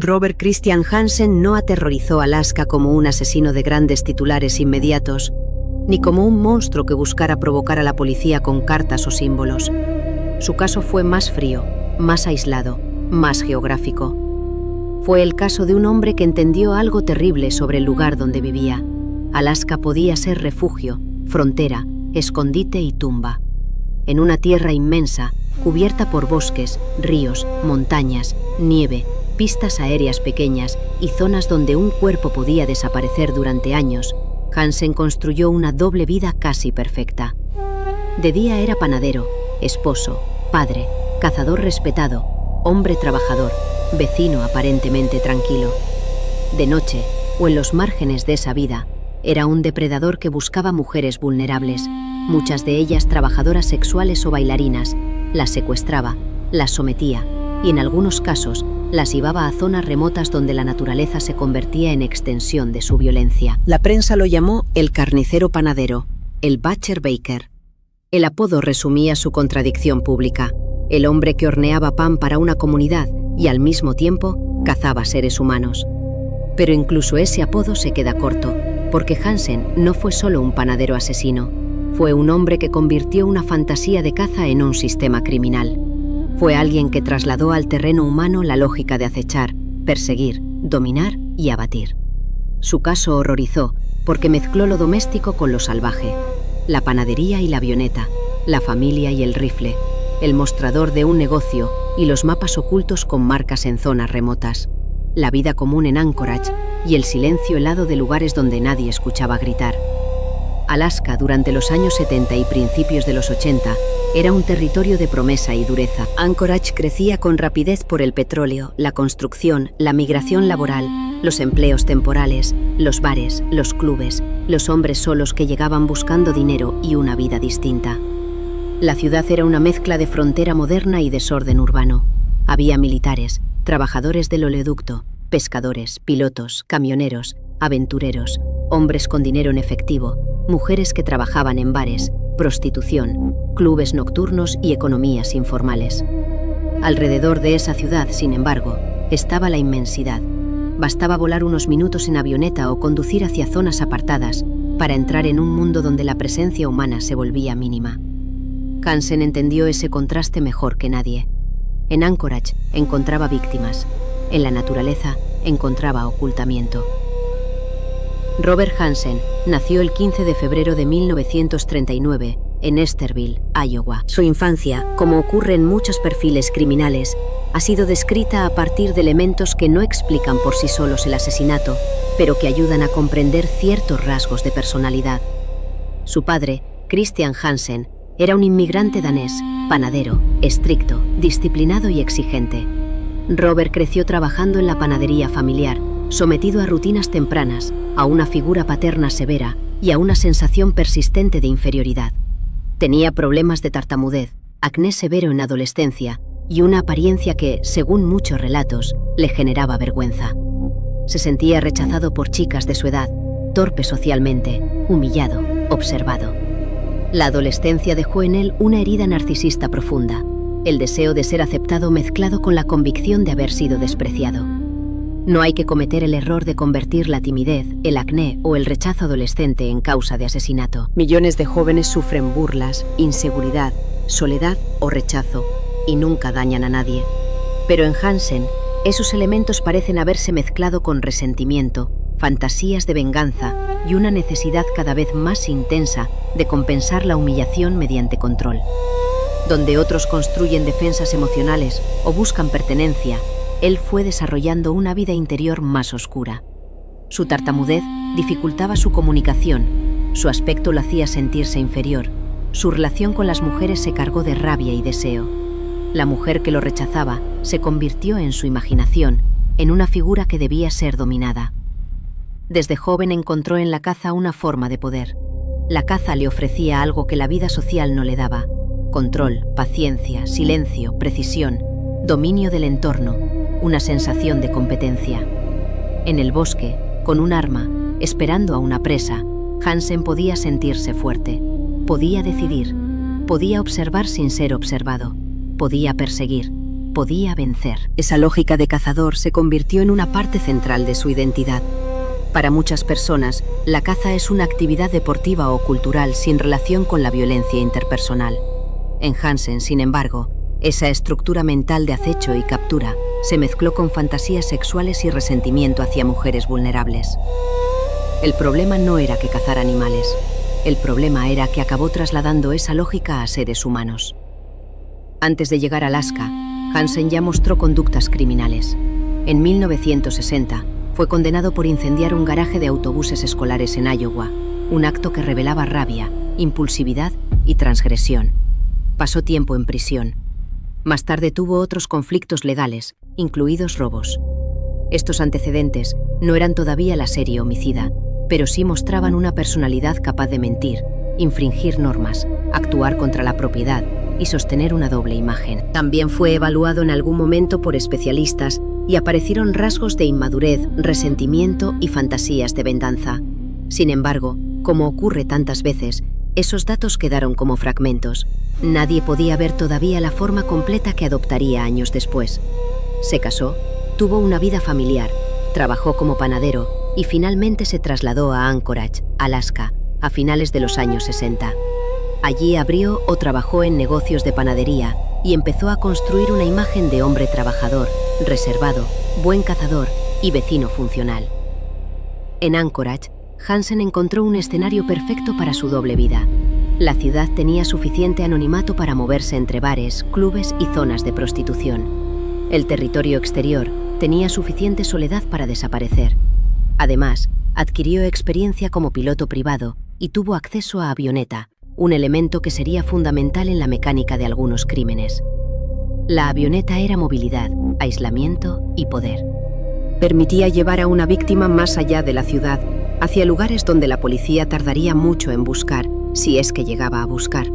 Robert Christian Hansen no aterrorizó a Alaska como un asesino de grandes titulares inmediatos, ni como un monstruo que buscara provocar a la policía con cartas o símbolos. Su caso fue más frío, más aislado, más geográfico. Fue el caso de un hombre que entendió algo terrible sobre el lugar donde vivía. Alaska podía ser refugio, frontera, escondite y tumba. En una tierra inmensa, cubierta por bosques, ríos, montañas, nieve, pistas aéreas pequeñas y zonas donde un cuerpo podía desaparecer durante años, Hansen construyó una doble vida casi perfecta. De día era panadero, esposo, padre, cazador respetado, hombre trabajador, vecino aparentemente tranquilo. De noche, o en los márgenes de esa vida, era un depredador que buscaba mujeres vulnerables, muchas de ellas trabajadoras sexuales o bailarinas, las secuestraba, las sometía y en algunos casos las llevaba a zonas remotas donde la naturaleza se convertía en extensión de su violencia. La prensa lo llamó el carnicero panadero, el Butcher Baker. El apodo resumía su contradicción pública, el hombre que horneaba pan para una comunidad y al mismo tiempo cazaba seres humanos. Pero incluso ese apodo se queda corto, porque Hansen no fue solo un panadero asesino, fue un hombre que convirtió una fantasía de caza en un sistema criminal. Fue alguien que trasladó al terreno humano la lógica de acechar, perseguir, dominar y abatir. Su caso horrorizó porque mezcló lo doméstico con lo salvaje, la panadería y la avioneta, la familia y el rifle, el mostrador de un negocio y los mapas ocultos con marcas en zonas remotas, la vida común en Anchorage y el silencio helado de lugares donde nadie escuchaba gritar. Alaska, durante los años 70 y principios de los 80, era un territorio de promesa y dureza. Anchorage crecía con rapidez por el petróleo, la construcción, la migración laboral, los empleos temporales, los bares, los clubes, los hombres solos que llegaban buscando dinero y una vida distinta. La ciudad era una mezcla de frontera moderna y desorden urbano. Había militares, trabajadores del oleoducto, pescadores, pilotos, camioneros, aventureros, hombres con dinero en efectivo, mujeres que trabajaban en bares, prostitución, clubes nocturnos y economías informales. Alrededor de esa ciudad, sin embargo, estaba la inmensidad. Bastaba volar unos minutos en avioneta o conducir hacia zonas apartadas para entrar en un mundo donde la presencia humana se volvía mínima. Hansen entendió ese contraste mejor que nadie. En Anchorage encontraba víctimas. En la naturaleza encontraba ocultamiento. Robert Hansen nació el 15 de febrero de 1939 en Esterville, Iowa. Su infancia, como ocurre en muchos perfiles criminales, ha sido descrita a partir de elementos que no explican por sí solos el asesinato, pero que ayudan a comprender ciertos rasgos de personalidad. Su padre, Christian Hansen, era un inmigrante danés, panadero, estricto, disciplinado y exigente. Robert creció trabajando en la panadería familiar, sometido a rutinas tempranas, a una figura paterna severa y a una sensación persistente de inferioridad. Tenía problemas de tartamudez, acné severo en adolescencia y una apariencia que, según muchos relatos, le generaba vergüenza. Se sentía rechazado por chicas de su edad, torpe socialmente, humillado, observado. La adolescencia dejó en él una herida narcisista profunda, el deseo de ser aceptado mezclado con la convicción de haber sido despreciado. No hay que cometer el error de convertir la timidez, el acné o el rechazo adolescente en causa de asesinato. Millones de jóvenes sufren burlas, inseguridad, soledad o rechazo y nunca dañan a nadie. Pero en Hansen, esos elementos parecen haberse mezclado con resentimiento, fantasías de venganza y una necesidad cada vez más intensa de compensar la humillación mediante control. Donde otros construyen defensas emocionales o buscan pertenencia, él fue desarrollando una vida interior más oscura. Su tartamudez dificultaba su comunicación, su aspecto lo hacía sentirse inferior, su relación con las mujeres se cargó de rabia y deseo. La mujer que lo rechazaba se convirtió en su imaginación, en una figura que debía ser dominada. Desde joven encontró en la caza una forma de poder. La caza le ofrecía algo que la vida social no le daba: control, paciencia, silencio, precisión, dominio del entorno, una sensación de competencia. En el bosque, con un arma, esperando a una presa, Hansen podía sentirse fuerte, podía decidir, podía observar sin ser observado, podía perseguir. podía vencer. Esa lógica de cazador se convirtió en una parte central de su identidad. Para muchas personas, la caza es una actividad deportiva o cultural sin relación con la violencia interpersonal. En Hansen, sin embargo, esa estructura mental de acecho y captura se mezcló con fantasías sexuales y resentimiento hacia mujeres vulnerables. El problema no era que cazara animales. El problema era que acabó trasladando esa lógica a seres humanos. Antes de llegar a Alaska, Hansen ya mostró conductas criminales. En 1960, fue condenado por incendiar un garaje de autobuses escolares en Iowa, un acto que revelaba rabia, impulsividad y transgresión. Pasó tiempo en prisión. Más tarde tuvo otros conflictos legales, incluidos robos. Estos antecedentes no eran todavía la serie homicida, pero sí mostraban una personalidad capaz de mentir, infringir normas, actuar contra la propiedad y sostener una doble imagen. También fue evaluado en algún momento por especialistas y aparecieron rasgos de inmadurez, resentimiento y fantasías de venganza. Sin embargo, como ocurre tantas veces, esos datos quedaron como fragmentos. Nadie podía ver todavía la forma completa que adoptaría años después. Se casó, tuvo una vida familiar, trabajó como panadero y finalmente se trasladó a Anchorage, Alaska, a finales de los años 60. Allí abrió o trabajó en negocios de panadería y empezó a construir una imagen de hombre trabajador, reservado, buen cazador y vecino funcional. En Anchorage, Hansen encontró un escenario perfecto para su doble vida. La ciudad tenía suficiente anonimato para moverse entre bares, clubes y zonas de prostitución. El territorio exterior tenía suficiente soledad para desaparecer. Además, adquirió experiencia como piloto privado y tuvo acceso a avioneta, un elemento que sería fundamental en la mecánica de algunos crímenes. La avioneta era movilidad, aislamiento y poder. Permitía llevar a una víctima más allá de la ciudad, hacia lugares donde la policía tardaría mucho en buscar, si es que llegaba a buscar.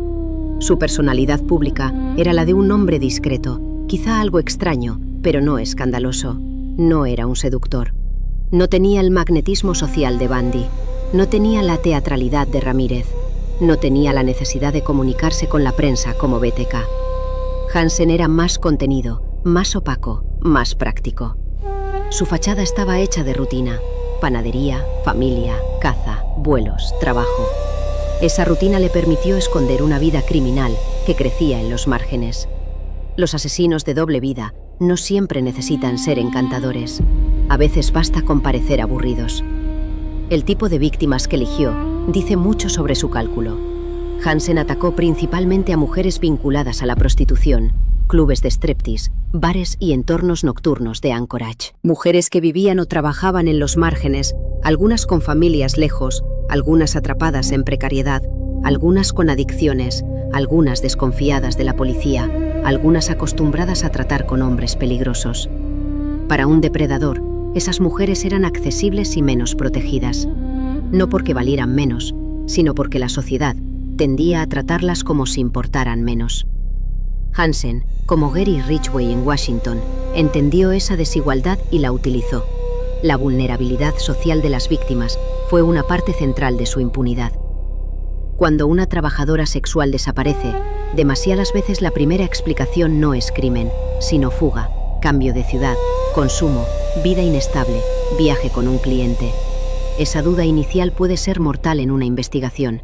Su personalidad pública era la de un hombre discreto, quizá algo extraño, pero no escandaloso. No era un seductor. No tenía el magnetismo social de Bundy. No tenía la teatralidad de Ramírez. No tenía la necesidad de comunicarse con la prensa como BTK. Hansen era más contenido, más opaco, más práctico. Su fachada estaba hecha de rutina. Panadería, familia, caza, vuelos, trabajo. Esa rutina le permitió esconder una vida criminal que crecía en los márgenes. Los asesinos de doble vida no siempre necesitan ser encantadores. A veces basta con parecer aburridos. El tipo de víctimas que eligió dice mucho sobre su cálculo. Hansen atacó principalmente a mujeres vinculadas a la prostitución, clubes de striptease, bares y entornos nocturnos de Anchorage. Mujeres que vivían o trabajaban en los márgenes, algunas con familias lejos, algunas atrapadas en precariedad, algunas con adicciones, algunas desconfiadas de la policía, algunas acostumbradas a tratar con hombres peligrosos. Para un depredador, esas mujeres eran accesibles y menos protegidas. No porque valieran menos, sino porque la sociedad tendía a tratarlas como si importaran menos. Hansen, como Gary Ridgway en Washington, entendió esa desigualdad y la utilizó. La vulnerabilidad social de las víctimas fue una parte central de su impunidad. Cuando una trabajadora sexual desaparece, demasiadas veces la primera explicación no es crimen, sino fuga, cambio de ciudad, consumo, vida inestable, viaje con un cliente. Esa duda inicial puede ser mortal en una investigación.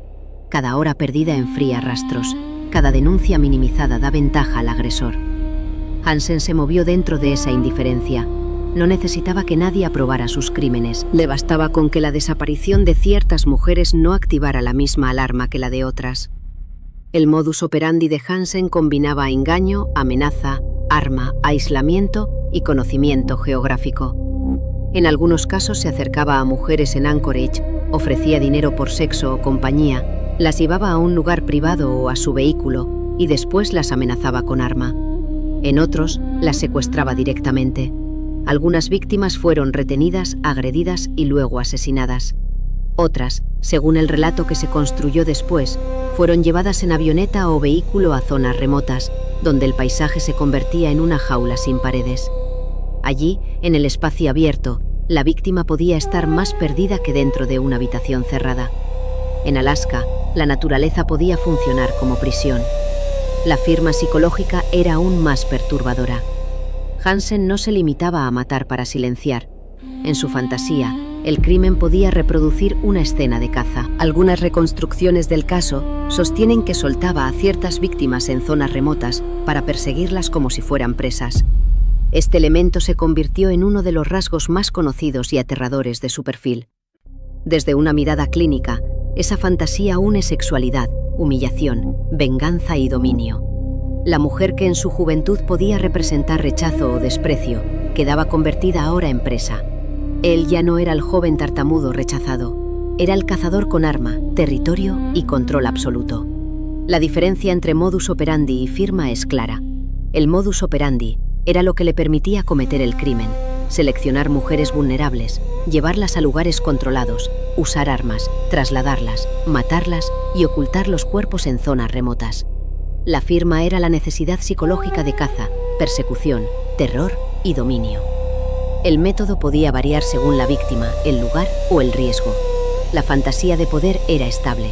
Cada hora perdida enfría rastros. Cada denuncia minimizada da ventaja al agresor. Hansen se movió dentro de esa indiferencia. No necesitaba que nadie aprobara sus crímenes. Le bastaba con que la desaparición de ciertas mujeres no activara la misma alarma que la de otras. El modus operandi de Hansen combinaba engaño, amenaza, arma, aislamiento y conocimiento geográfico. En algunos casos se acercaba a mujeres en Anchorage, ofrecía dinero por sexo o compañía, las llevaba a un lugar privado o a su vehículo y después las amenazaba con arma. En otros, las secuestraba directamente. Algunas víctimas fueron retenidas, agredidas y luego asesinadas. Otras, según el relato que se construyó después, fueron llevadas en avioneta o vehículo a zonas remotas, donde el paisaje se convertía en una jaula sin paredes. Allí, en el espacio abierto, la víctima podía estar más perdida que dentro de una habitación cerrada. En Alaska, la naturaleza podía funcionar como prisión. La firma psicológica era aún más perturbadora. Hansen no se limitaba a matar para silenciar. En su fantasía, el crimen podía reproducir una escena de caza. Algunas reconstrucciones del caso sostienen que soltaba a ciertas víctimas en zonas remotas para perseguirlas como si fueran presas. Este elemento se convirtió en uno de los rasgos más conocidos y aterradores de su perfil. Desde una mirada clínica, esa fantasía une sexualidad, humillación, venganza y dominio. La mujer que en su juventud podía representar rechazo o desprecio, quedaba convertida ahora en presa. Él ya no era el joven tartamudo rechazado, era el cazador con arma, territorio y control absoluto. La diferencia entre modus operandi y firma es clara. El modus operandi era lo que le permitía cometer el crimen, seleccionar mujeres vulnerables, llevarlas a lugares controlados, usar armas, trasladarlas, matarlas y ocultar los cuerpos en zonas remotas. La firma era la necesidad psicológica de caza, persecución, terror y dominio. El método podía variar según la víctima, el lugar o el riesgo. La fantasía de poder era estable.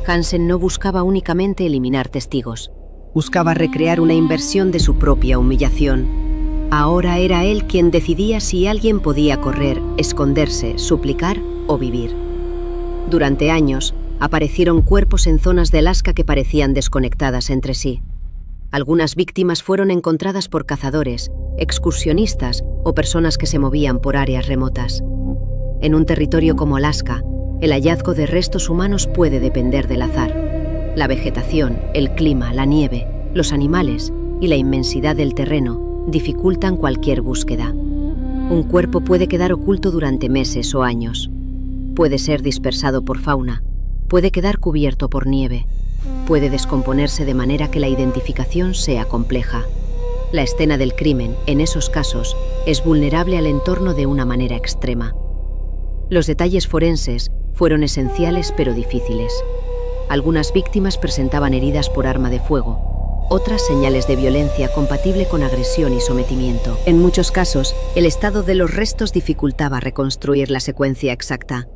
Hansen no buscaba únicamente eliminar testigos. Buscaba recrear una inversión de su propia humillación. Ahora era él quien decidía si alguien podía correr, esconderse, suplicar o vivir. Durante años, aparecieron cuerpos en zonas de Alaska que parecían desconectadas entre sí. Algunas víctimas fueron encontradas por cazadores, excursionistas o personas que se movían por áreas remotas. En un territorio como Alaska, el hallazgo de restos humanos puede depender del azar. La vegetación, el clima, la nieve, los animales y la inmensidad del terreno dificultan cualquier búsqueda. Un cuerpo puede quedar oculto durante meses o años. Puede ser dispersado por fauna, puede quedar cubierto por nieve, puede descomponerse de manera que la identificación sea compleja. La escena del crimen, en esos casos, es vulnerable al entorno de una manera extrema. Los detalles forenses fueron esenciales pero difíciles. Algunas víctimas presentaban heridas por arma de fuego, otras señales de violencia compatible con agresión y sometimiento. En muchos casos, el estado de los restos dificultaba reconstruir la secuencia exacta.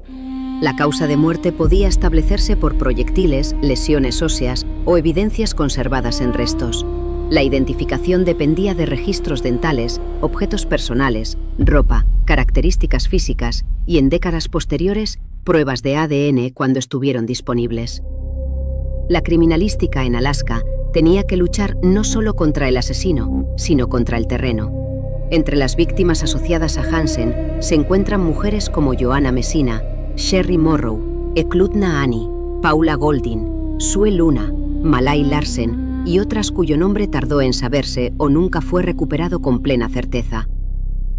La causa de muerte podía establecerse por proyectiles, lesiones óseas o evidencias conservadas en restos. La identificación dependía de registros dentales, objetos personales, ropa, características físicas y, en décadas posteriores, pruebas de ADN cuando estuvieron disponibles. La criminalística en Alaska tenía que luchar no solo contra el asesino, sino contra el terreno. Entre las víctimas asociadas a Hansen se encuentran mujeres como Joanna Messina, Sherry Morrow, Eklutna Annie, Paula Goldin, Sue Luna, Malay Larsen y otras cuyo nombre tardó en saberse o nunca fue recuperado con plena certeza.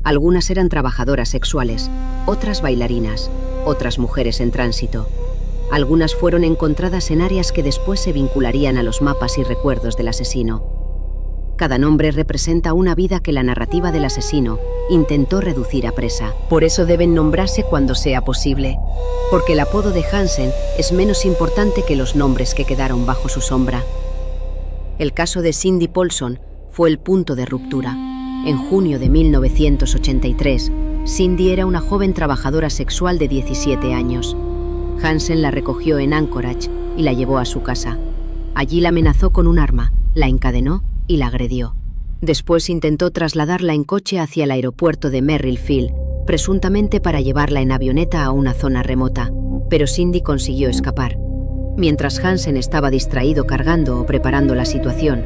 Algunas eran trabajadoras sexuales, otras bailarinas, otras mujeres en tránsito. Algunas fueron encontradas en áreas que después se vincularían a los mapas y recuerdos del asesino. Cada nombre representa una vida que la narrativa del asesino intentó reducir a presa. Por eso deben nombrarse cuando sea posible, porque el apodo de Hansen es menos importante que los nombres que quedaron bajo su sombra. El caso de Cindy Paulson fue el punto de ruptura. En junio de 1983, Cindy era una joven trabajadora sexual de 17 años. Hansen la recogió en Anchorage y la llevó a su casa. Allí la amenazó con un arma, la encadenó y la agredió. Después intentó trasladarla en coche hacia el aeropuerto de Merrill-Field, presuntamente para llevarla en avioneta a una zona remota, pero Cindy consiguió escapar. Mientras Hansen estaba distraído cargando o preparando la situación,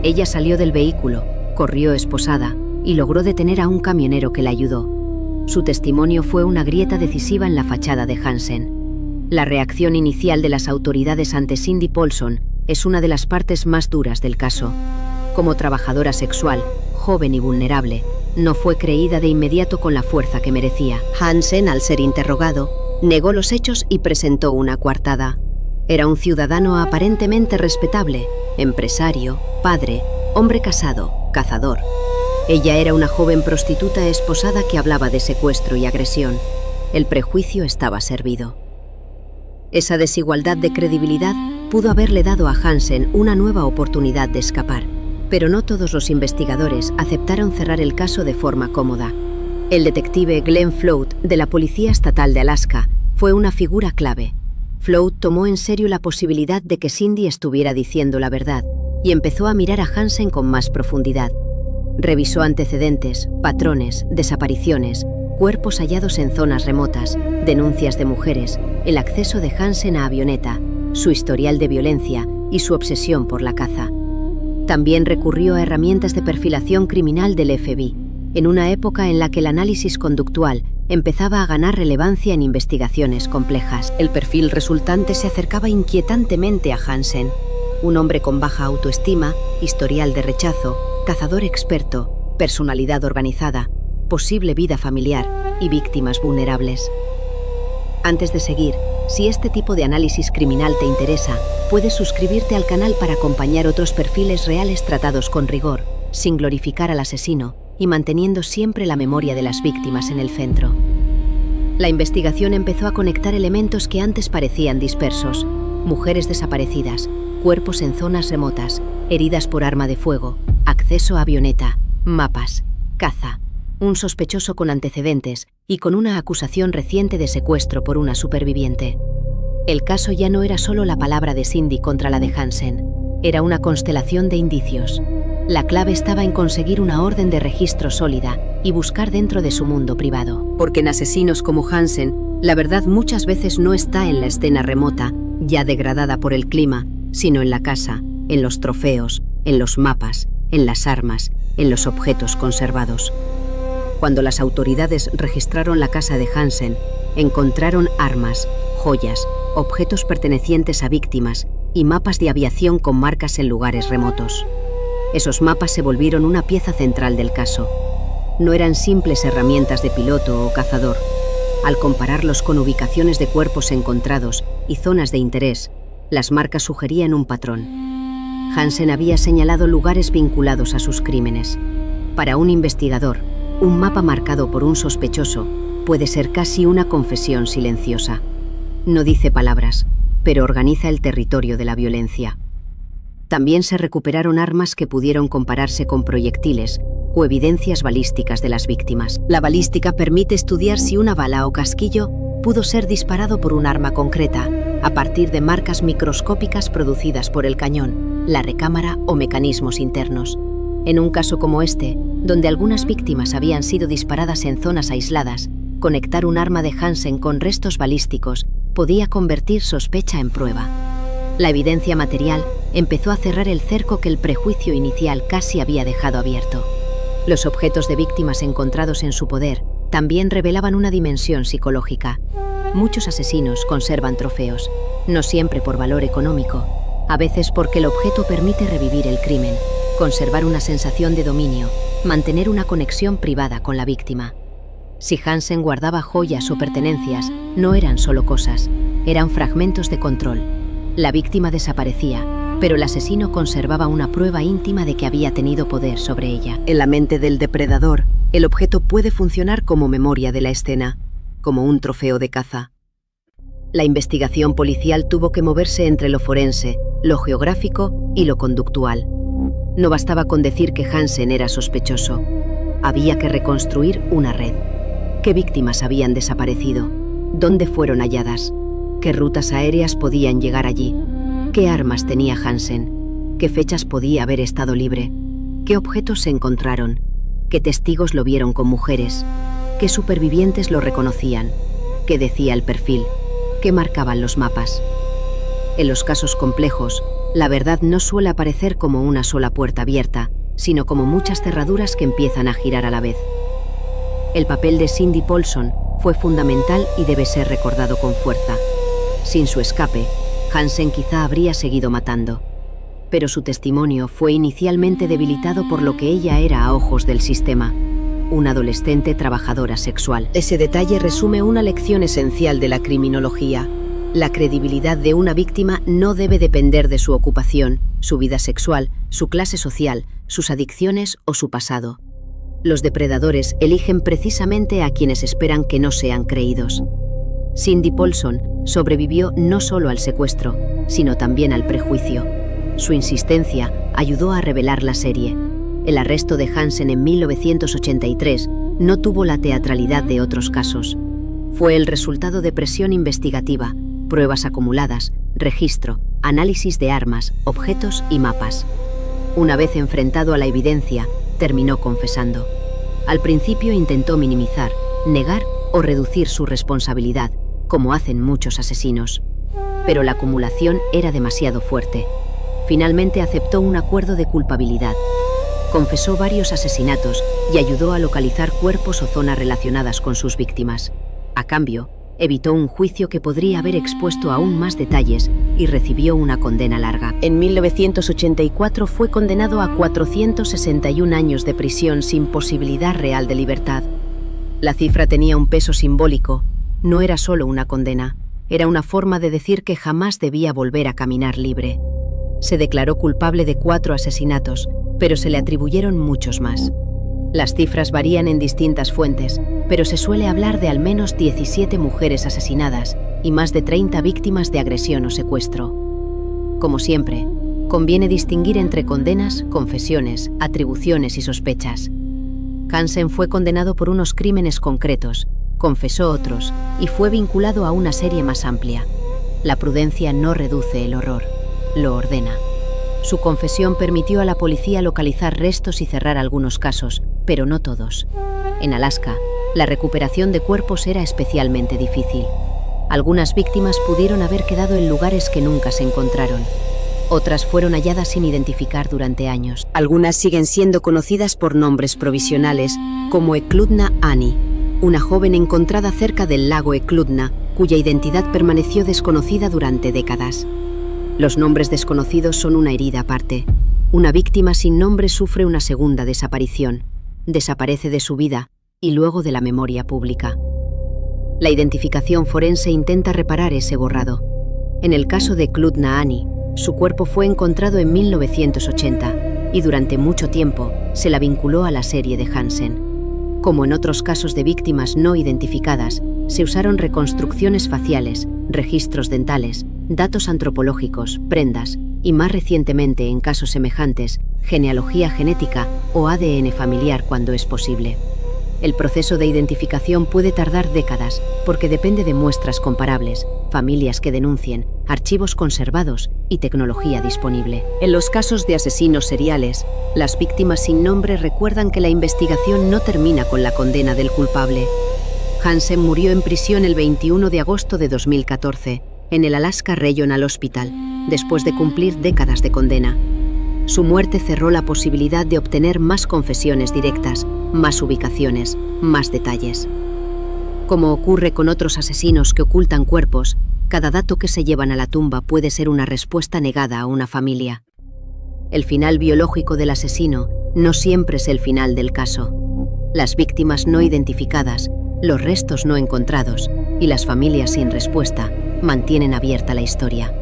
ella salió del vehículo, corrió esposada y logró detener a un camionero que la ayudó. Su testimonio fue una grieta decisiva en la fachada de Hansen. La reacción inicial de las autoridades ante Cindy Paulson es una de las partes más duras del caso. Como trabajadora sexual, joven y vulnerable, no fue creída de inmediato con la fuerza que merecía. Hansen, al ser interrogado, negó los hechos y presentó una coartada. Era un ciudadano aparentemente respetable, empresario, padre, hombre casado, cazador. Ella era una joven prostituta esposada que hablaba de secuestro y agresión. El prejuicio estaba servido. Esa desigualdad de credibilidad pudo haberle dado a Hansen una nueva oportunidad de escapar, pero no todos los investigadores aceptaron cerrar el caso de forma cómoda. El detective Glenn Flood, de la Policía Estatal de Alaska, fue una figura clave. Flood tomó en serio la posibilidad de que Cindy estuviera diciendo la verdad y empezó a mirar a Hansen con más profundidad. Revisó antecedentes, patrones, desapariciones, cuerpos hallados en zonas remotas, denuncias de mujeres, el acceso de Hansen a avioneta, su historial de violencia y su obsesión por la caza. También recurrió a herramientas de perfilación criminal del FBI, en una época en la que el análisis conductual empezaba a ganar relevancia en investigaciones complejas. El perfil resultante se acercaba inquietantemente a Hansen, un hombre con baja autoestima, historial de rechazo, cazador experto, personalidad organizada, posible vida familiar y víctimas vulnerables. Antes de seguir, si este tipo de análisis criminal te interesa, puedes suscribirte al canal para acompañar otros perfiles reales tratados con rigor, sin glorificar al asesino y manteniendo siempre la memoria de las víctimas en el centro. La investigación empezó a conectar elementos que antes parecían dispersos: mujeres desaparecidas, cuerpos en zonas remotas, heridas por arma de fuego, acceso a avioneta, mapas, caza, un sospechoso con antecedentes y con una acusación reciente de secuestro por una superviviente. El caso ya no era solo la palabra de Cindy contra la de Hansen, era una constelación de indicios. La clave estaba en conseguir una orden de registro sólida y buscar dentro de su mundo privado. Porque en asesinos como Hansen, la verdad muchas veces no está en la escena remota, ya degradada por el clima, sino en la casa, en los trofeos, en los mapas, en las armas, en los objetos conservados. Cuando las autoridades registraron la casa de Hansen, encontraron armas, joyas, objetos pertenecientes a víctimas y mapas de aviación con marcas en lugares remotos. Esos mapas se volvieron una pieza central del caso. No eran simples herramientas de piloto o cazador. Al compararlos con ubicaciones de cuerpos encontrados y zonas de interés, las marcas sugerían un patrón. Hansen había señalado lugares vinculados a sus crímenes. Para un investigador, un mapa marcado por un sospechoso puede ser casi una confesión silenciosa. No dice palabras, pero organiza el territorio de la violencia. También se recuperaron armas que pudieron compararse con proyectiles o evidencias balísticas de las víctimas. La balística permite estudiar si una bala o casquillo pudo ser disparado por un arma concreta, a partir de marcas microscópicas producidas por el cañón, la recámara o mecanismos internos. En un caso como este, donde algunas víctimas habían sido disparadas en zonas aisladas, conectar un arma de Hansen con restos balísticos podía convertir sospecha en prueba. La evidencia material empezó a cerrar el cerco que el prejuicio inicial casi había dejado abierto. Los objetos de víctimas encontrados en su poder también revelaban una dimensión psicológica. Muchos asesinos conservan trofeos, no siempre por valor económico, a veces porque el objeto permite revivir el crimen, conservar una sensación de dominio, mantener una conexión privada con la víctima. Si Hansen guardaba joyas o pertenencias, no eran solo cosas, eran fragmentos de control. La víctima desaparecía, pero el asesino conservaba una prueba íntima de que había tenido poder sobre ella. En la mente del depredador, el objeto puede funcionar como memoria de la escena, como un trofeo de caza. La investigación policial tuvo que moverse entre lo forense, lo geográfico y lo conductual. No bastaba con decir que Hansen era sospechoso. Había que reconstruir una red. ¿Qué víctimas habían desaparecido? ¿Dónde fueron halladas? ¿Qué rutas aéreas podían llegar allí? ¿Qué armas tenía Hansen? ¿Qué fechas podía haber estado libre? ¿Qué objetos se encontraron? ¿Qué testigos lo vieron con mujeres? ¿Qué supervivientes lo reconocían? ¿Qué decía el perfil? ¿Qué marcaban los mapas? En los casos complejos, la verdad no suele aparecer como una sola puerta abierta, sino como muchas cerraduras que empiezan a girar a la vez. El papel de Cindy Paulson fue fundamental y debe ser recordado con fuerza. Sin su escape, Hansen quizá habría seguido matando. Pero su testimonio fue inicialmente debilitado por lo que ella era a ojos del sistema, una adolescente trabajadora sexual. Ese detalle resume una lección esencial de la criminología. La credibilidad de una víctima no debe depender de su ocupación, su vida sexual, su clase social, sus adicciones o su pasado. Los depredadores eligen precisamente a quienes esperan que no sean creídos. Cindy Paulson sobrevivió no solo al secuestro, sino también al prejuicio. Su insistencia ayudó a revelar la serie. El arresto de Hansen en 1983 no tuvo la teatralidad de otros casos. Fue el resultado de presión investigativa, pruebas acumuladas, registro, análisis de armas, objetos y mapas. Una vez enfrentado a la evidencia, terminó confesando. Al principio intentó minimizar, negar o reducir su responsabilidad, como hacen muchos asesinos. Pero la acumulación era demasiado fuerte. Finalmente aceptó un acuerdo de culpabilidad. Confesó varios asesinatos y ayudó a localizar cuerpos o zonas relacionadas con sus víctimas. A cambio, evitó un juicio que podría haber expuesto aún más detalles y recibió una condena larga. En 1984 fue condenado a 461 años de prisión sin posibilidad real de libertad. La cifra tenía un peso simbólico. No era solo una condena, era una forma de decir que jamás debía volver a caminar libre. Se declaró culpable de 4 asesinatos, pero se le atribuyeron muchos más. Las cifras varían en distintas fuentes, pero se suele hablar de al menos 17 mujeres asesinadas y más de 30 víctimas de agresión o secuestro. Como siempre, conviene distinguir entre condenas, confesiones, atribuciones y sospechas. Hansen fue condenado por unos crímenes concretos, confesó otros y fue vinculado a una serie más amplia. La prudencia no reduce el horror, lo ordena. Su confesión permitió a la policía localizar restos y cerrar algunos casos, pero no todos. En Alaska, la recuperación de cuerpos era especialmente difícil. Algunas víctimas pudieron haber quedado en lugares que nunca se encontraron. Otras fueron halladas sin identificar durante años. Algunas siguen siendo conocidas por nombres provisionales, como Eklutna Annie, una joven encontrada cerca del lago Eklutna, cuya identidad permaneció desconocida durante décadas. Los nombres desconocidos son una herida aparte. Una víctima sin nombre sufre una segunda desaparición, desaparece de su vida y luego de la memoria pública. La identificación forense intenta reparar ese borrado. En el caso de Eklutna Annie, su cuerpo fue encontrado en 1980 y durante mucho tiempo se la vinculó a la serie de Hansen. Como en otros casos de víctimas no identificadas, se usaron reconstrucciones faciales, registros dentales, datos antropológicos, prendas y, más recientemente en casos semejantes, genealogía genética o ADN familiar cuando es posible. El proceso de identificación puede tardar décadas porque depende de muestras comparables, familias que denuncien, archivos conservados y tecnología disponible. En los casos de asesinos seriales, las víctimas sin nombre recuerdan que la investigación no termina con la condena del culpable. Hansen murió en prisión el 21 de agosto de 2014, en el Alaska Regional Hospital, después de cumplir décadas de condena. Su muerte cerró la posibilidad de obtener más confesiones directas, más ubicaciones, más detalles. Como ocurre con otros asesinos que ocultan cuerpos, cada dato que se llevan a la tumba puede ser una respuesta negada a una familia. El final biológico del asesino no siempre es el final del caso. Las víctimas no identificadas, los restos no encontrados y las familias sin respuesta mantienen abierta la historia.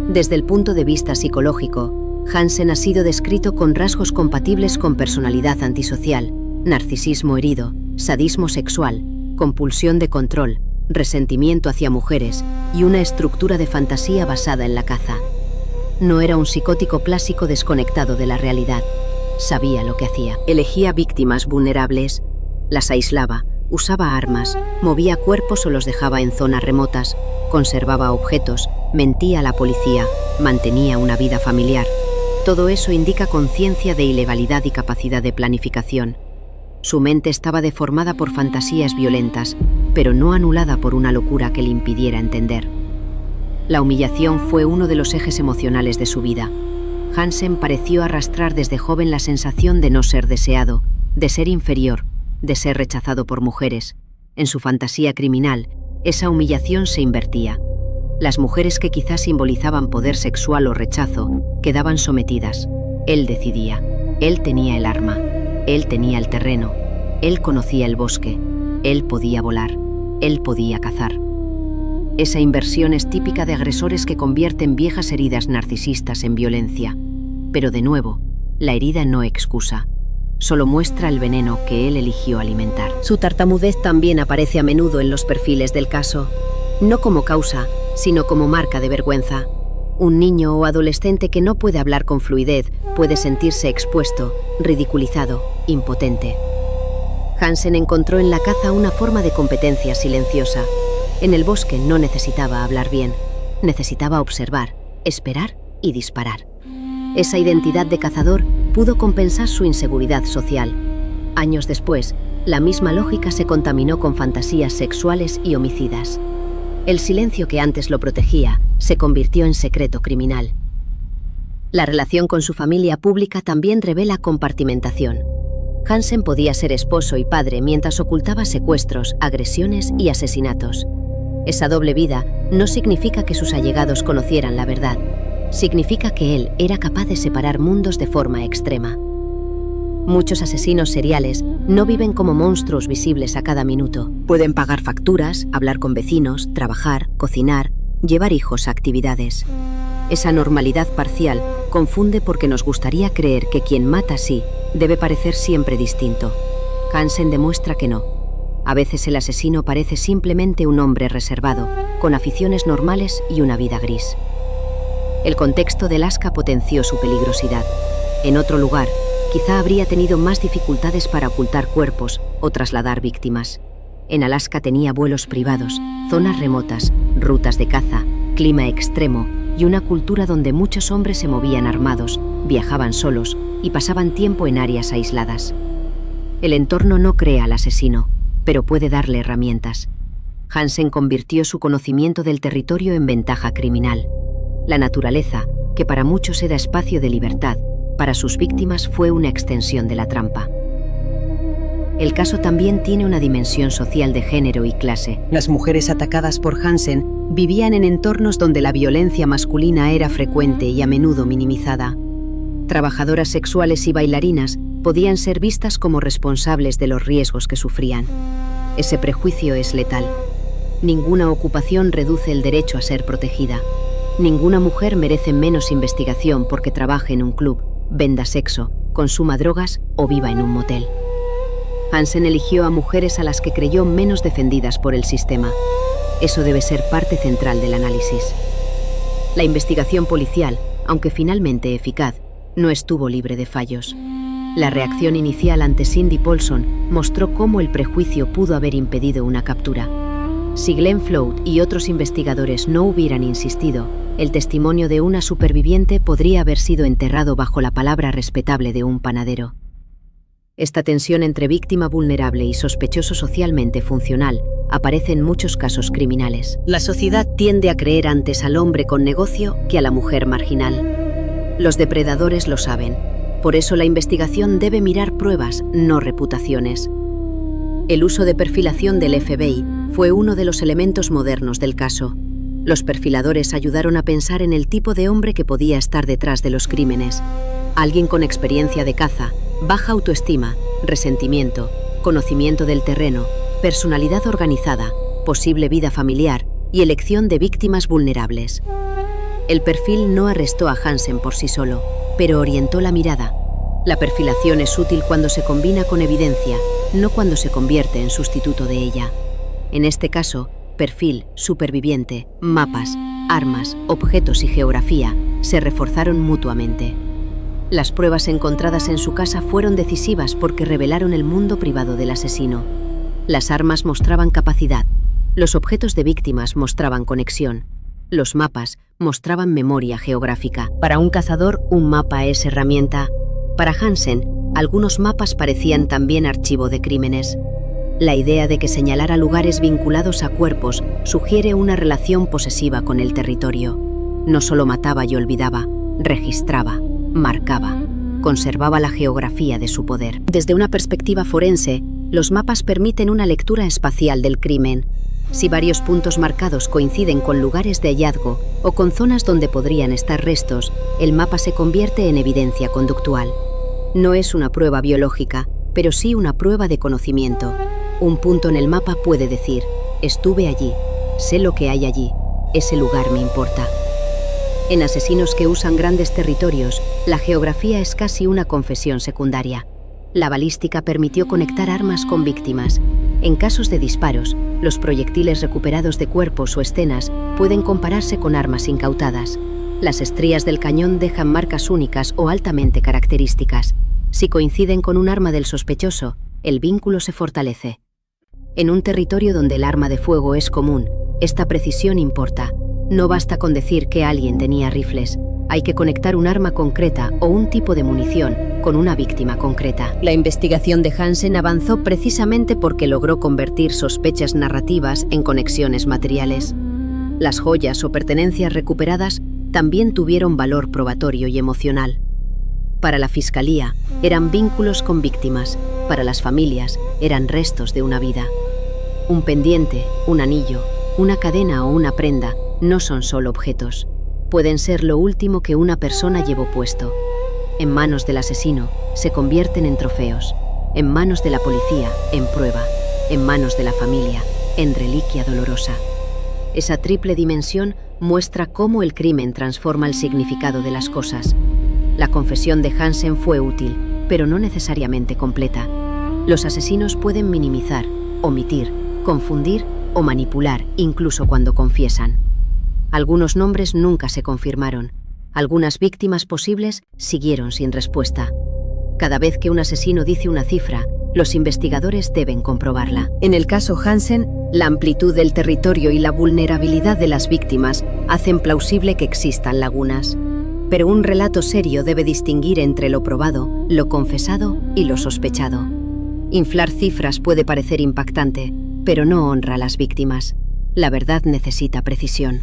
Desde el punto de vista psicológico, Hansen ha sido descrito con rasgos compatibles con personalidad antisocial, narcisismo herido, sadismo sexual, compulsión de control, resentimiento hacia mujeres y una estructura de fantasía basada en la caza. No era un psicótico clásico desconectado de la realidad. Sabía lo que hacía. Elegía víctimas vulnerables, las aislaba, usaba armas, movía cuerpos o los dejaba en zonas remotas, conservaba objetos, mentía a la policía, mantenía una vida familiar. Todo eso indica conciencia de ilegalidad y capacidad de planificación. Su mente estaba deformada por fantasías violentas, pero no anulada por una locura que le impidiera entender. La humillación fue uno de los ejes emocionales de su vida. Hansen pareció arrastrar desde joven la sensación de no ser deseado, de ser inferior, de ser rechazado por mujeres. En su fantasía criminal, esa humillación se invertía. Las mujeres que quizás simbolizaban poder sexual o rechazo quedaban sometidas. Él decidía. Él tenía el arma. Él tenía el terreno. Él conocía el bosque. Él podía volar. Él podía cazar. Esa inversión es típica de agresores que convierten viejas heridas narcisistas en violencia. Pero de nuevo, la herida no excusa. Solo muestra el veneno que él eligió alimentar. Su tartamudez también aparece a menudo en los perfiles del caso. No como causa, sino como marca de vergüenza. Un niño o adolescente que no puede hablar con fluidez puede sentirse expuesto, ridiculizado, impotente. Hansen encontró en la caza una forma de competencia silenciosa. En el bosque no necesitaba hablar bien, necesitaba observar, esperar y disparar. Esa identidad de cazador pudo compensar su inseguridad social. Años después, la misma lógica se contaminó con fantasías sexuales y homicidas. El silencio que antes lo protegía se convirtió en secreto criminal. La relación con su familia pública también revela compartimentación. Hansen podía ser esposo y padre mientras ocultaba secuestros, agresiones y asesinatos. Esa doble vida no significa que sus allegados conocieran la verdad. Significa que él era capaz de separar mundos de forma extrema. Muchos asesinos seriales no viven como monstruos visibles a cada minuto. Pueden pagar facturas, hablar con vecinos, trabajar, cocinar, llevar hijos a actividades. Esa normalidad parcial confunde porque nos gustaría creer que quien mata así debe parecer siempre distinto. Hansen demuestra que no. A veces el asesino parece simplemente un hombre reservado, con aficiones normales y una vida gris. El contexto de Alaska potenció su peligrosidad. En otro lugar, quizá habría tenido más dificultades para ocultar cuerpos o trasladar víctimas. En Alaska tenía vuelos privados, zonas remotas, rutas de caza, clima extremo y una cultura donde muchos hombres se movían armados, viajaban solos y pasaban tiempo en áreas aisladas. El entorno no crea al asesino, pero puede darle herramientas. Hansen convirtió su conocimiento del territorio en ventaja criminal. La naturaleza, que para muchos era espacio de libertad, para sus víctimas fue una extensión de la trampa. El caso también tiene una dimensión social de género y clase. Las mujeres atacadas por Hansen vivían en entornos donde la violencia masculina era frecuente y a menudo minimizada. Trabajadoras sexuales y bailarinas podían ser vistas como responsables de los riesgos que sufrían. Ese prejuicio es letal. Ninguna ocupación reduce el derecho a ser protegida. Ninguna mujer merece menos investigación porque trabaje en un club, venda sexo, consuma drogas o viva en un motel. Hansen eligió a mujeres a las que creyó menos defendidas por el sistema. Eso debe ser parte central del análisis. La investigación policial, aunque finalmente eficaz, no estuvo libre de fallos. La reacción inicial ante Cindy Paulson mostró cómo el prejuicio pudo haber impedido una captura. Si Glenn Flood y otros investigadores no hubieran insistido, el testimonio de una superviviente podría haber sido enterrado bajo la palabra respetable de un panadero. Esta tensión entre víctima vulnerable y sospechoso socialmente funcional aparece en muchos casos criminales. La sociedad tiende a creer antes al hombre con negocio que a la mujer marginal. Los depredadores lo saben. Por eso la investigación debe mirar pruebas, no reputaciones. El uso de perfilación del FBI fue uno de los elementos modernos del caso. Los perfiladores ayudaron a pensar en el tipo de hombre que podía estar detrás de los crímenes. Alguien con experiencia de caza, baja autoestima, resentimiento, conocimiento del terreno, personalidad organizada, posible vida familiar y elección de víctimas vulnerables. El perfil no arrestó a Hansen por sí solo, pero orientó la mirada. La perfilación es útil cuando se combina con evidencia, no cuando se convierte en sustituto de ella. En este caso, perfil, superviviente, mapas, armas, objetos y geografía se reforzaron mutuamente. Las pruebas encontradas en su casa fueron decisivas porque revelaron el mundo privado del asesino. Las armas mostraban capacidad, los objetos de víctimas mostraban conexión, los mapas mostraban memoria geográfica. Para un cazador, un mapa es herramienta. Para Hansen, algunos mapas parecían también archivo de crímenes. La idea de que señalara lugares vinculados a cuerpos sugiere una relación posesiva con el territorio. No solo mataba y olvidaba, registraba, marcaba, conservaba la geografía de su poder. Desde una perspectiva forense, los mapas permiten una lectura espacial del crimen. Si varios puntos marcados coinciden con lugares de hallazgo o con zonas donde podrían estar restos, el mapa se convierte en evidencia conductual. No es una prueba biológica, pero sí una prueba de conocimiento. Un punto en el mapa puede decir, estuve allí, sé lo que hay allí, ese lugar me importa. En asesinos que usan grandes territorios, la geografía es casi una confesión secundaria. La balística permitió conectar armas con víctimas. En casos de disparos, los proyectiles recuperados de cuerpos o escenas pueden compararse con armas incautadas. Las estrías del cañón dejan marcas únicas o altamente características. Si coinciden con un arma del sospechoso, el vínculo se fortalece. En un territorio donde el arma de fuego es común, esta precisión importa. No basta con decir que alguien tenía rifles. Hay que conectar un arma concreta o un tipo de munición con una víctima concreta. La investigación de Hansen avanzó precisamente porque logró convertir sospechas narrativas en conexiones materiales. Las joyas o pertenencias recuperadas también tuvieron valor probatorio y emocional. Para la fiscalía, eran vínculos con víctimas, para las familias, eran restos de una vida. Un pendiente, un anillo, una cadena o una prenda no son solo objetos. Pueden ser lo último que una persona llevó puesto. En manos del asesino, se convierten en trofeos. En manos de la policía, en prueba. En manos de la familia, en reliquia dolorosa. Esa triple dimensión muestra cómo el crimen transforma el significado de las cosas. La confesión de Hansen fue útil, pero no necesariamente completa. Los asesinos pueden minimizar, omitir, confundir o manipular, incluso cuando confiesan. Algunos nombres nunca se confirmaron. Algunas víctimas posibles siguieron sin respuesta. Cada vez que un asesino dice una cifra, los investigadores deben comprobarla. En el caso Hansen, la amplitud del territorio y la vulnerabilidad de las víctimas hacen plausible que existan lagunas. Pero un relato serio debe distinguir entre lo probado, lo confesado y lo sospechado. Inflar cifras puede parecer impactante, pero no honra a las víctimas. La verdad necesita precisión.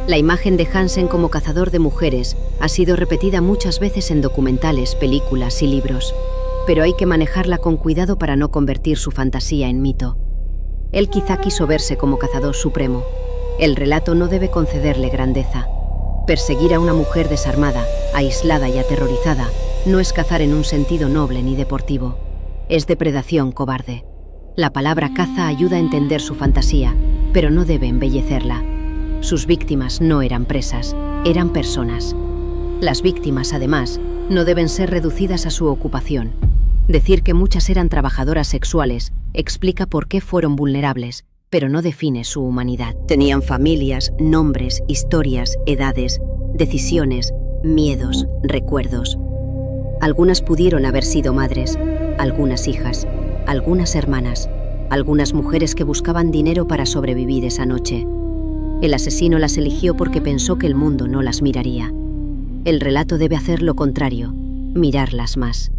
La imagen de Hansen como cazador de mujeres ha sido repetida muchas veces en documentales, películas y libros, pero hay que manejarla con cuidado para no convertir su fantasía en mito. Él quizá quiso verse como cazador supremo. El relato no debe concederle grandeza. Perseguir a una mujer desarmada, aislada y aterrorizada no es cazar en un sentido noble ni deportivo. Es depredación cobarde. La palabra caza ayuda a entender su fantasía, pero no debe embellecerla. Sus víctimas no eran presas, eran personas. Las víctimas, además, no deben ser reducidas a su ocupación. Decir que muchas eran trabajadoras sexuales explica por qué fueron vulnerables, pero no define su humanidad. Tenían familias, nombres, historias, edades, decisiones, miedos, recuerdos. Algunas pudieron haber sido madres, algunas hijas, algunas hermanas, algunas mujeres que buscaban dinero para sobrevivir esa noche. El asesino las eligió porque pensó que el mundo no las miraría. El relato debe hacer lo contrario, mirarlas más.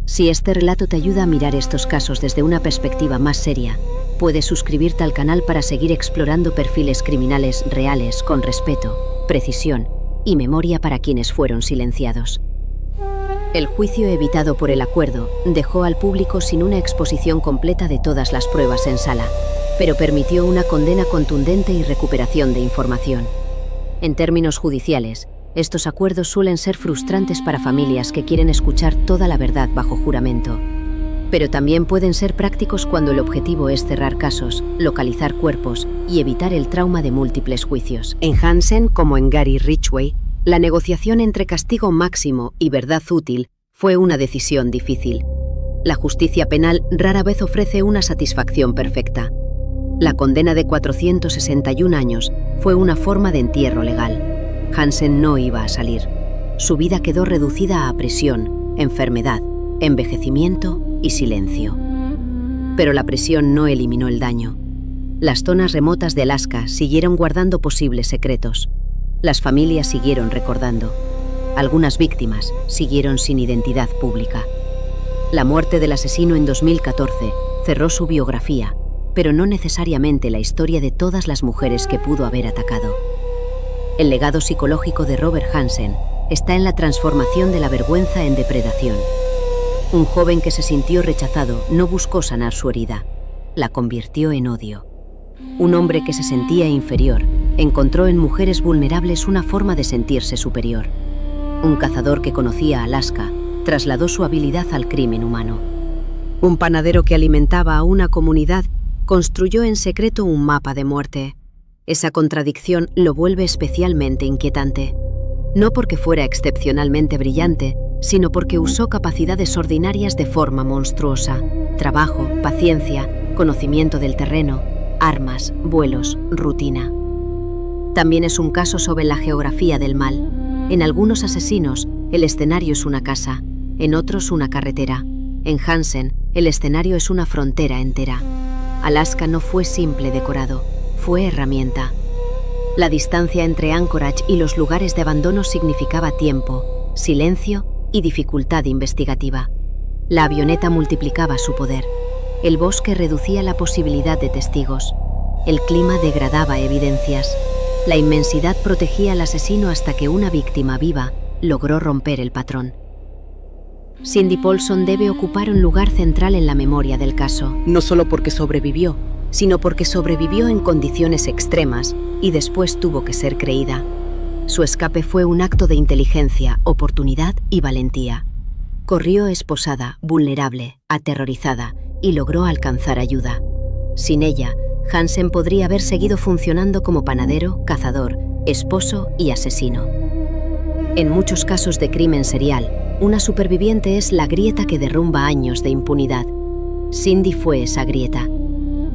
Si este relato te ayuda a mirar estos casos desde una perspectiva más seria, puedes suscribirte al canal para seguir explorando perfiles criminales reales con respeto, precisión y memoria para quienes fueron silenciados. El juicio evitado por el acuerdo dejó al público sin una exposición completa de todas las pruebas en sala, pero permitió una condena contundente y recuperación de información. En términos judiciales, estos acuerdos suelen ser frustrantes para familias que quieren escuchar toda la verdad bajo juramento. Pero también pueden ser prácticos cuando el objetivo es cerrar casos, localizar cuerpos y evitar el trauma de múltiples juicios. En Hansen, como en Gary Ridgway, la negociación entre castigo máximo y verdad útil fue una decisión difícil. La justicia penal rara vez ofrece una satisfacción perfecta. La condena de 461 años fue una forma de entierro legal. Hansen no iba a salir. Su vida quedó reducida a prisión, enfermedad, envejecimiento y silencio. Pero la prisión no eliminó el daño. Las zonas remotas de Alaska siguieron guardando posibles secretos. Las familias siguieron recordando. Algunas víctimas siguieron sin identidad pública. La muerte del asesino en 2014 cerró su biografía, pero no necesariamente la historia de todas las mujeres que pudo haber atacado. El legado psicológico de Robert Hansen está en la transformación de la vergüenza en depredación. Un joven que se sintió rechazado no buscó sanar su herida, la convirtió en odio. Un hombre que se sentía inferior encontró en mujeres vulnerables una forma de sentirse superior. Un cazador que conocía Alaska trasladó su habilidad al crimen humano. Un panadero que alimentaba a una comunidad construyó en secreto un mapa de muerte. Esa contradicción lo vuelve especialmente inquietante. No porque fuera excepcionalmente brillante, sino porque usó capacidades ordinarias de forma monstruosa. Trabajo, paciencia, conocimiento del terreno, armas, vuelos, rutina. También es un caso sobre la geografía del mal. En algunos asesinos, el escenario es una casa, en otros una carretera. En Hansen, el escenario es una frontera entera. Alaska no fue simple decorado, fue herramienta. La distancia entre Anchorage y los lugares de abandono significaba tiempo, silencio y dificultad investigativa. La avioneta multiplicaba su poder. El bosque reducía la posibilidad de testigos. El clima degradaba evidencias. La inmensidad protegía al asesino hasta que una víctima viva logró romper el patrón. Cindy Paulson debe ocupar un lugar central en la memoria del caso. No solo porque sobrevivió, sino porque sobrevivió en condiciones extremas y después tuvo que ser creída. Su escape fue un acto de inteligencia, oportunidad y valentía. Corrió esposada, vulnerable, aterrorizada y logró alcanzar ayuda. Sin ella, Hansen podría haber seguido funcionando como panadero, cazador, esposo y asesino. En muchos casos de crimen serial, una superviviente es la grieta que derrumba años de impunidad. Cindy fue esa grieta.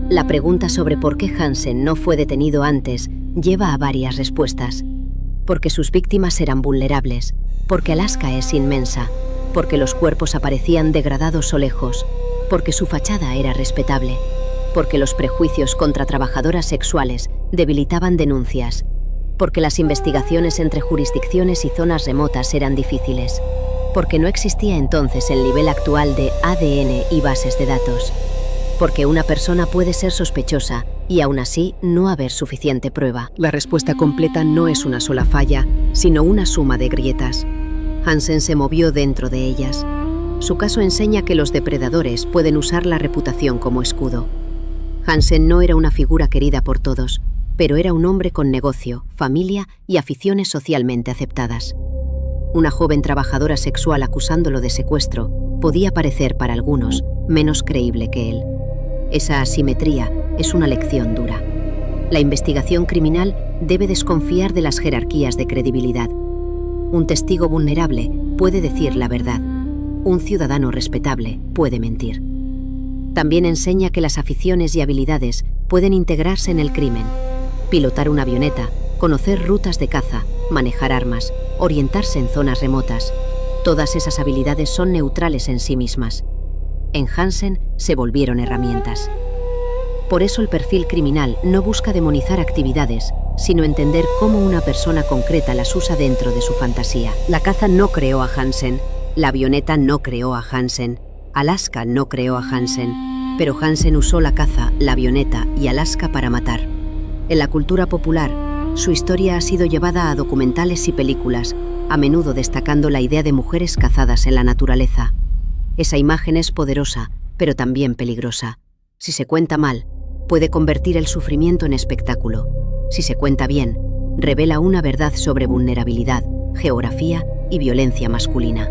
La pregunta sobre por qué Hansen no fue detenido antes lleva a varias respuestas. Porque sus víctimas eran vulnerables, porque Alaska es inmensa, porque los cuerpos aparecían degradados o lejos, porque su fachada era respetable, porque los prejuicios contra trabajadoras sexuales debilitaban denuncias, porque las investigaciones entre jurisdicciones y zonas remotas eran difíciles, porque no existía entonces el nivel actual de ADN y bases de datos, porque una persona puede ser sospechosa y aún así no haber suficiente prueba. La respuesta completa no es una sola falla, sino una suma de grietas. Hansen se movió dentro de ellas. Su caso enseña que los depredadores pueden usar la reputación como escudo. Hansen no era una figura querida por todos, pero era un hombre con negocio, familia y aficiones socialmente aceptadas. Una joven trabajadora sexual acusándolo de secuestro podía parecer para algunos menos creíble que él. Esa asimetría es una lección dura. La investigación criminal debe desconfiar de las jerarquías de credibilidad. Un testigo vulnerable puede decir la verdad. Un ciudadano respetable puede mentir. También enseña que las aficiones y habilidades pueden integrarse en el crimen. Pilotar una avioneta, conocer rutas de caza, manejar armas, orientarse en zonas remotas. Todas esas habilidades son neutrales en sí mismas. En Hansen se volvieron herramientas. Por eso el perfil criminal no busca demonizar actividades, sino entender cómo una persona concreta las usa dentro de su fantasía. La caza no creó a Hansen, la avioneta no creó a Hansen, Alaska no creó a Hansen, pero Hansen usó la caza, la avioneta y Alaska para matar. En la cultura popular, su historia ha sido llevada a documentales y películas, a menudo destacando la idea de mujeres cazadas en la naturaleza. Esa imagen es poderosa, pero también peligrosa. Si se cuenta mal, puede convertir el sufrimiento en espectáculo. Si se cuenta bien, revela una verdad sobre vulnerabilidad, geografía y violencia masculina.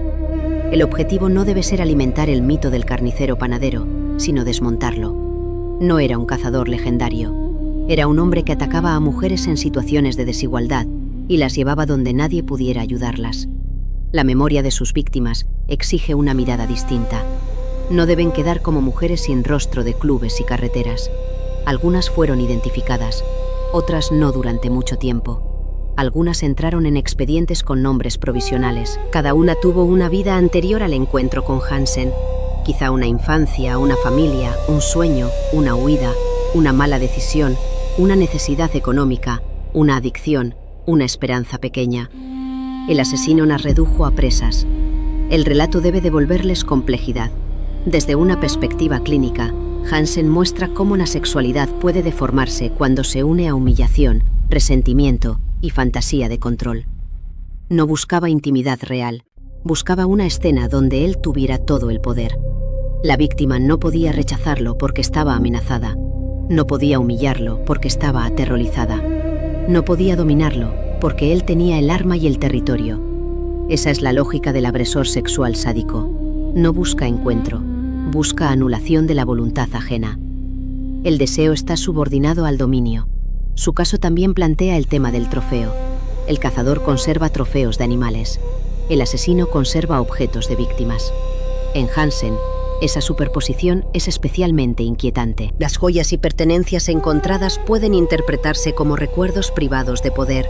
El objetivo no debe ser alimentar el mito del carnicero panadero, sino desmontarlo. No era un cazador legendario. Era un hombre que atacaba a mujeres en situaciones de desigualdad y las llevaba donde nadie pudiera ayudarlas. La memoria de sus víctimas exige una mirada distinta. No deben quedar como mujeres sin rostro de clubes y carreteras. Algunas fueron identificadas, otras no durante mucho tiempo. Algunas entraron en expedientes con nombres provisionales. Cada una tuvo una vida anterior al encuentro con Hansen. Quizá una infancia, una familia, un sueño, una huida, una mala decisión, una necesidad económica, una adicción, una esperanza pequeña. El asesino las redujo a presas. El relato debe devolverles complejidad. Desde una perspectiva clínica, Hansen muestra cómo la sexualidad puede deformarse cuando se une a humillación, resentimiento y fantasía de control. No buscaba intimidad real, buscaba una escena donde él tuviera todo el poder. La víctima no podía rechazarlo porque estaba amenazada. No podía humillarlo porque estaba aterrorizada. No podía dominarlo porque él tenía el arma y el territorio. Esa es la lógica del agresor sexual sádico. No busca encuentro, busca anulación de la voluntad ajena. El deseo está subordinado al dominio. Su caso también plantea el tema del trofeo. El cazador conserva trofeos de animales. El asesino conserva objetos de víctimas. En Hansen, esa superposición es especialmente inquietante. Las joyas y pertenencias encontradas pueden interpretarse como recuerdos privados de poder.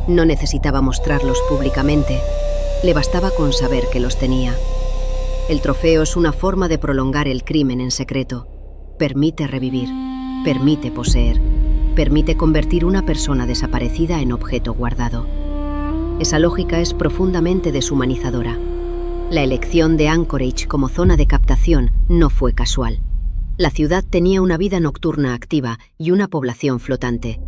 No necesitaba mostrarlos públicamente. Le bastaba con saber que los tenía. El trofeo es una forma de prolongar el crimen en secreto. Permite revivir, permite poseer, permite convertir una persona desaparecida en objeto guardado. Esa lógica es profundamente deshumanizadora. La elección de Anchorage como zona de captación no fue casual. La ciudad tenía una vida nocturna activa y una población flotante.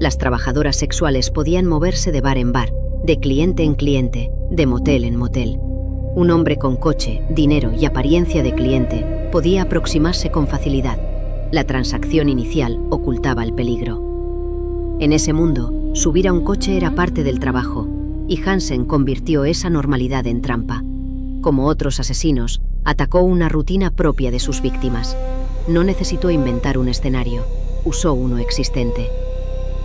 Las trabajadoras sexuales podían moverse de bar en bar, de cliente en cliente, de motel en motel. Un hombre con coche, dinero y apariencia de cliente podía aproximarse con facilidad. La transacción inicial ocultaba el peligro. En ese mundo, subir a un coche era parte del trabajo, y Hansen convirtió esa normalidad en trampa. Como otros asesinos, atacó una rutina propia de sus víctimas. No necesitó inventar un escenario, usó uno existente.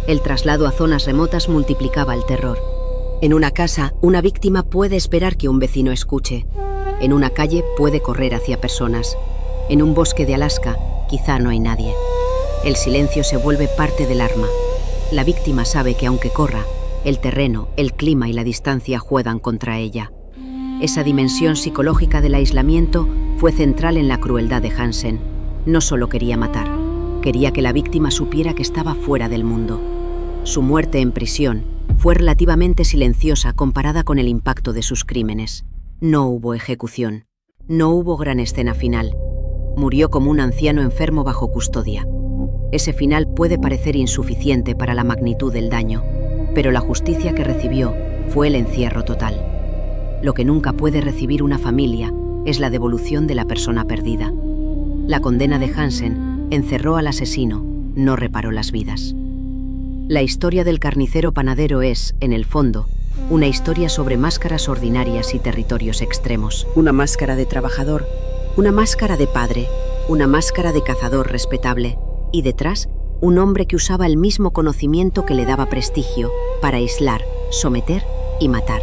El traslado a zonas remotas multiplicaba el terror. En una casa, una víctima puede esperar que un vecino escuche. En una calle puede correr hacia personas. En un bosque de Alaska, quizá no hay nadie. El silencio se vuelve parte del arma. La víctima sabe que aunque corra, el terreno, el clima y la distancia juegan contra ella. Esa dimensión psicológica del aislamiento fue central en la crueldad de Hansen. No solo quería matar, quería que la víctima supiera que estaba fuera del mundo. Su muerte en prisión fue relativamente silenciosa comparada con el impacto de sus crímenes. No hubo ejecución, no hubo gran escena final. Murió como un anciano enfermo bajo custodia. Ese final puede parecer insuficiente para la magnitud del daño, pero la justicia que recibió fue el encierro total. Lo que nunca puede recibir una familia es la devolución de la persona perdida. La condena de Hansen encerró al asesino, no reparó las vidas. La historia del carnicero panadero es, en el fondo, una historia sobre máscaras ordinarias y territorios extremos. Una máscara de trabajador, una máscara de padre, una máscara de cazador respetable, y detrás, un hombre que usaba el mismo conocimiento que le daba prestigio para aislar, someter y matar.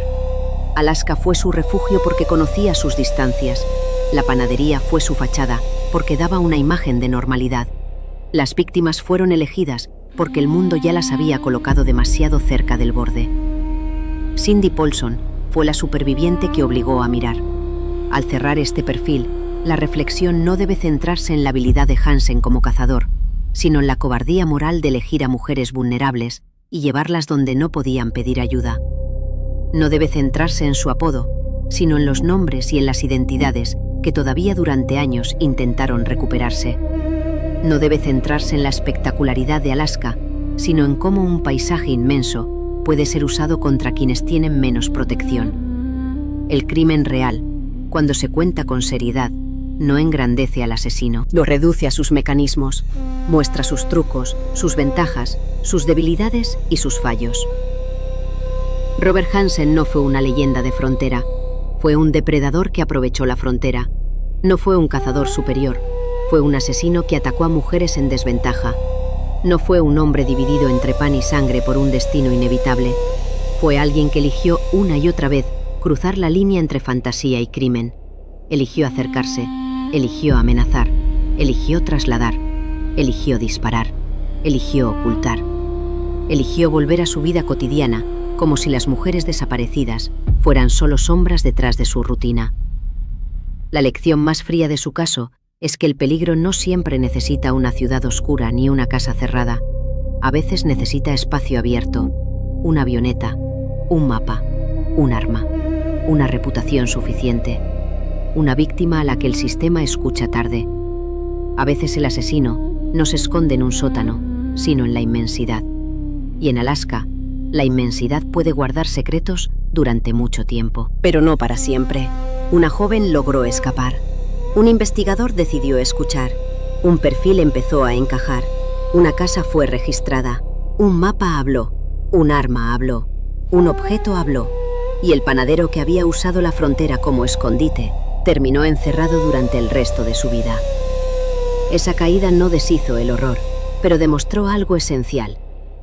Alaska fue su refugio porque conocía sus distancias. La panadería fue su fachada porque daba una imagen de normalidad. Las víctimas fueron elegidas porque el mundo ya las había colocado demasiado cerca del borde. Cindy Paulson fue la superviviente que obligó a mirar. Al cerrar este perfil, la reflexión no debe centrarse en la habilidad de Hansen como cazador, sino en la cobardía moral de elegir a mujeres vulnerables y llevarlas donde no podían pedir ayuda. No debe centrarse en su apodo, sino en los nombres y en las identidades que todavía durante años intentaron recuperarse. No debe centrarse en la espectacularidad de Alaska, sino en cómo un paisaje inmenso puede ser usado contra quienes tienen menos protección. El crimen real, cuando se cuenta con seriedad, no engrandece al asesino. Lo reduce a sus mecanismos, muestra sus trucos, sus ventajas, sus debilidades y sus fallos. Robert Hansen no fue una leyenda de frontera, fue un depredador que aprovechó la frontera. No fue un cazador superior, fue un asesino que atacó a mujeres en desventaja. No fue un hombre dividido entre pan y sangre por un destino inevitable. Fue alguien que eligió una y otra vez cruzar la línea entre fantasía y crimen. Eligió acercarse, eligió amenazar, eligió trasladar, eligió disparar, eligió ocultar. Eligió volver a su vida cotidiana, como si las mujeres desaparecidas fueran solo sombras detrás de su rutina. La lección más fría de su caso es que el peligro no siempre necesita una ciudad oscura ni una casa cerrada. A veces necesita espacio abierto, una avioneta, un mapa, un arma, una reputación suficiente, una víctima a la que el sistema escucha tarde. A veces el asesino no se esconde en un sótano, sino en la inmensidad. Y en Alaska, la inmensidad puede guardar secretos durante mucho tiempo. Pero no para siempre. Una joven logró escapar. Un investigador decidió escuchar. Un perfil empezó a encajar. Una casa fue registrada. Un mapa habló. Un arma habló. Un objeto habló. Y el panadero que había usado la frontera como escondite terminó encerrado durante el resto de su vida. Esa caída no deshizo el horror, pero demostró algo esencial.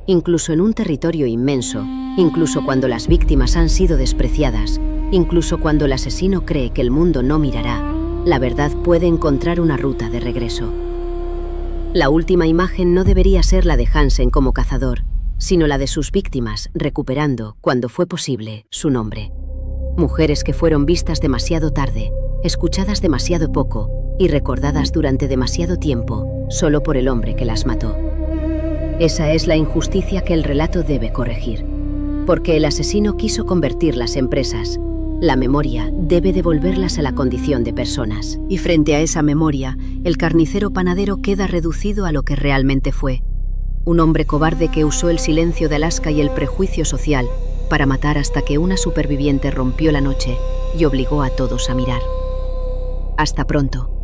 Incluso en un territorio inmenso, incluso cuando las víctimas han sido despreciadas, incluso cuando el asesino cree que el mundo no mirará, la verdad puede encontrar una ruta de regreso. La última imagen no debería ser la de Hansen como cazador, sino la de sus víctimas recuperando, cuando fue posible, su nombre. Mujeres que fueron vistas demasiado tarde, escuchadas demasiado poco y recordadas durante demasiado tiempo solo por el hombre que las mató. Esa es la injusticia que el relato debe corregir, porque el asesino quiso convertirlas en presas, La memoria debe devolverlas a la condición de personas. Y frente a esa memoria, el carnicero panadero queda reducido a lo que realmente fue. Un hombre cobarde que usó el silencio de Alaska y el prejuicio social para matar hasta que una superviviente rompió la noche y obligó a todos a mirar. Hasta pronto.